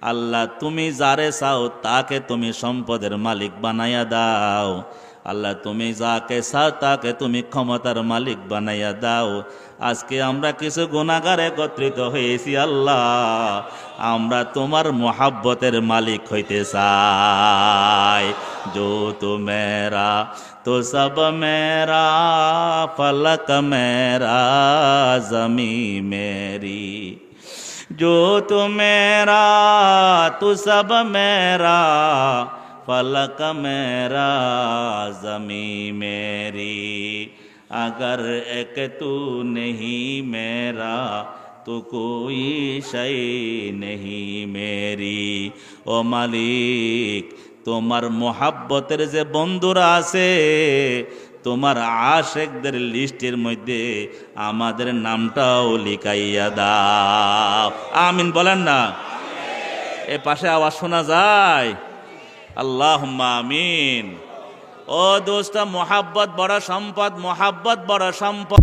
আল্লাহ তুমি যারে চাও তাকে তুমি সম্পদের মালিক বানাইয়া দাও। আল্লাহ তুমি যাকে চাও তাকে তুমি ক্ষমতার মালিক বানাইয়া দাও। আজকে আমরা কিছু গুনাহগার একত্রিত হয়েছি আল্লাহ, আমরা তোমার মোহাব্বতের মালিক হইতে চাই। जो तू मेरा तो सब मेरा, फलक मेरा जमी मेरी। जो तू मेरा तू सब मेरा, फलक मेरा जमी मेरी। अगर एक तू नहीं मेरा तो कोई शय नहीं मेरी। ओ मालिक তোমার মোহাব্বতের যে বন্ধুরা আছে, তোমার আশেকদের লিস্টের মধ্যে আমাদের নামটাও লিখাইয়া দাও। আমিন বলেন না? এ পাশে আওয়াজ শোনা যায়? আল্লাহুম্মা আমিন। ও দোস্ত, মোহাব্বত বড় সম্পদ, মোহাব্বত বড় সম্পদ।